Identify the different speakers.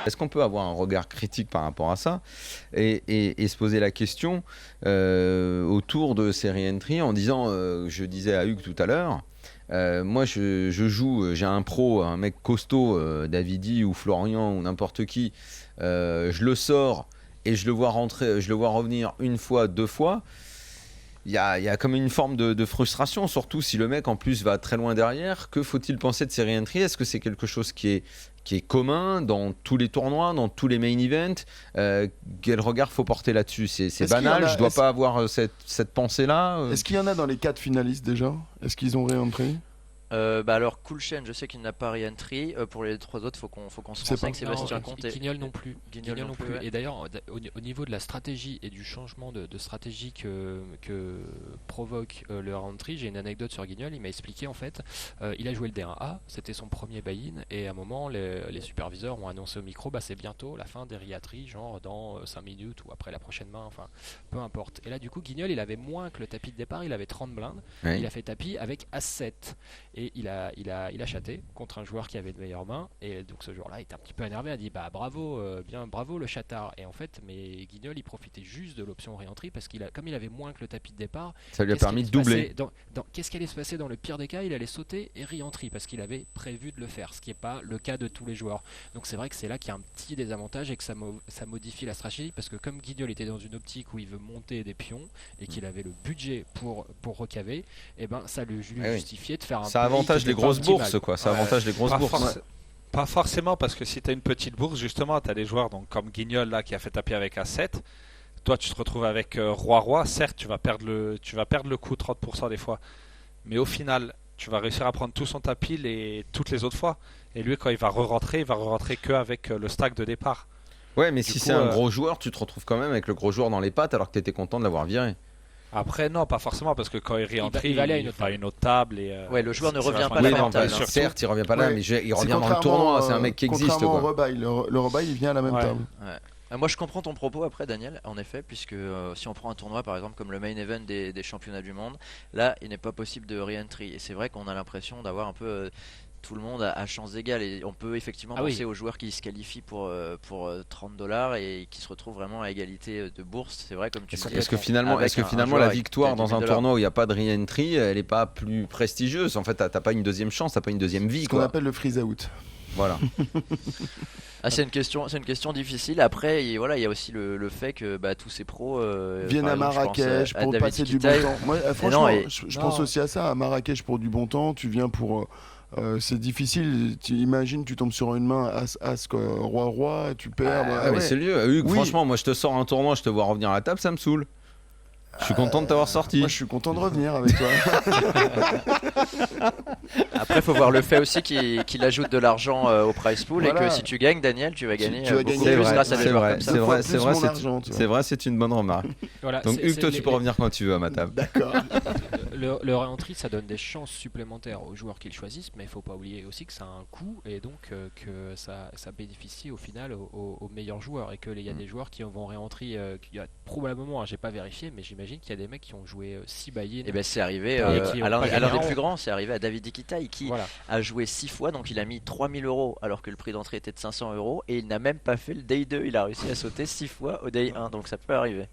Speaker 1: Est-ce qu'on peut avoir un regard critique par rapport à ça et se poser la question autour de ces re-entry en disant, je disais à Hugues tout à l'heure, moi je joue, j'ai un pro, un mec costaud, Davidi ou Florian ou n'importe qui, je le sors et je le vois rentrer, je le vois revenir une fois, deux fois. Il y a comme une forme de frustration, surtout si le mec en plus va très loin derrière. Que faut-il penser de ces re-entry? Est-ce que c'est quelque chose qui est commun dans tous les tournois, dans tous les main events? Quel regard faut porter là-dessus? C'est banal, je dois pas avoir cette pensée-là.
Speaker 2: Est-ce qu'il y en a dans les 4 finalistes déjà? Est-ce qu'ils ont re-entry?
Speaker 3: Alors Cool Chain, je sais qu'il n'a pas re-entry. Pour les 3 autres, faut qu'on se renseigne. Sébastien Comte et
Speaker 4: Guignol non plus.
Speaker 3: Guignol non plus.
Speaker 4: Ouais. Et d'ailleurs, au niveau de la stratégie et du changement de stratégie que provoque le re-entry, j'ai une anecdote sur Guignol. Il m'a expliqué en fait, il a joué le D1A, c'était son premier buy-in, et à un moment, les superviseurs ont annoncé au micro, c'est bientôt la fin des re-entry, genre dans 5 minutes ou après la prochaine main, enfin peu importe. Et là, du coup, Guignol, il avait moins que le tapis de départ, il avait 30 blindes. Oui. Il a fait tapis avec As-7. Et il a chaté contre un joueur qui avait de meilleures mains, et donc ce joueur-là était un petit peu énervé, a dit bravo, bravo le chatard. Et en fait, mais Guignol il profitait juste de l'option re-entry parce comme il avait moins que le tapis de départ,
Speaker 1: ça lui a permis de doubler.
Speaker 4: Qu'est-ce qui allait se passer dans le pire des cas? Il allait sauter et re-entry parce qu'il avait prévu de le faire, ce qui n'est pas le cas de tous les joueurs. Donc c'est vrai que c'est là qu'il y a un petit désavantage et que ça modifie la stratégie, parce que comme Guignol était dans une optique où il veut monter des pions et qu'il avait le budget pour recaver, et ça lui justifiait de faire un
Speaker 1: avantage les grosses bourses, quoi. Ça avantage les grosses bourses.
Speaker 5: Pas forcément, parce que si tu as une petite bourse, justement, tu as des joueurs donc, comme Guignol là, qui a fait taper avec A7. Toi, tu te retrouves avec Roi-Roi. Certes, tu vas perdre le coup 30% des fois. Mais au final, tu vas réussir à prendre tout son tapis toutes les autres fois. Et lui, quand il va re-rentrer, il va re-rentrer qu'avec le stack de départ.
Speaker 1: Ouais, mais si c'est un gros joueur, tu te retrouves quand même avec le gros joueur dans les pattes alors que tu étais content de l'avoir viré.
Speaker 5: Après, non, pas forcément, parce que quand il re-entry, il va à une autre table.
Speaker 3: Ouais, le joueur ne revient pas à la même table.
Speaker 1: Certes, il revient pas là, mais il revient dans le tournoi. C'est un mec qui existe.
Speaker 2: Contrairement au rebuy, le rebuy, il vient à la même table.
Speaker 3: Ouais. Moi, je comprends ton propos après, Daniel, en effet, puisque si on prend un tournoi, par exemple, comme le main event des championnats du monde, là, il n'est pas possible de re-entry. Et c'est vrai qu'on a l'impression d'avoir un peu... tout le monde a chance égale, et on peut effectivement penser aux joueurs qui se qualifient pour $30 et qui se retrouvent vraiment à égalité de bourse. C'est vrai, comme tu dis.
Speaker 1: Est-ce que finalement la victoire dans un tournoi où il n'y a pas de re-entry, elle n'est pas plus prestigieuse? En fait, t'as pas une deuxième chance, t'as pas une deuxième vie.
Speaker 2: Ce qu'on appelle le freeze out.
Speaker 1: Voilà.
Speaker 3: C'est une question difficile. Après, il y a aussi le fait que tous ces pros
Speaker 2: viennent à Marrakech pour passer du bon temps. Moi, franchement, je pense aussi à ça. À Marrakech pour du bon temps, tu viens pour... c'est difficile, imagine tu tombes sur une main as roi, tu perds.
Speaker 1: Mais c'est lieu. Hugues, franchement, moi je te sors un tournoi, je te vois revenir à la table, ça me saoule. Je suis content de t'avoir sorti.
Speaker 2: Moi je suis content de revenir avec toi.
Speaker 3: Après, il faut voir le fait aussi qu'il ajoute de l'argent au prize pool, et que si tu gagnes, Daniel, tu vas gagner beaucoup plus grâce à des joueurs comme ça.
Speaker 1: C'est vrai, c'est une bonne remarque.
Speaker 4: Voilà,
Speaker 1: donc Hugues, toi tu peux revenir quand tu veux à ma table.
Speaker 2: D'accord.
Speaker 4: Le re-entry, ça donne des chances supplémentaires aux joueurs qui le choisissent, mais il ne faut pas oublier aussi que ça a un coût, et donc que ça bénéficie au final aux meilleurs joueurs, et qu'il y a des joueurs qui vont re-entry, probablement, j'ai pas vérifié, mais j'imagine qu'il y a des mecs qui ont joué 6 buy-in.
Speaker 3: Et c'est arrivé à l'un des plus grands, c'est arrivé à David Iquitai qui a joué 6 fois, donc il a mis 3000 € alors que le prix d'entrée était de 500 €, et il n'a même pas fait le day 2, il a réussi à sauter 6 fois au day 1, donc ça peut arriver.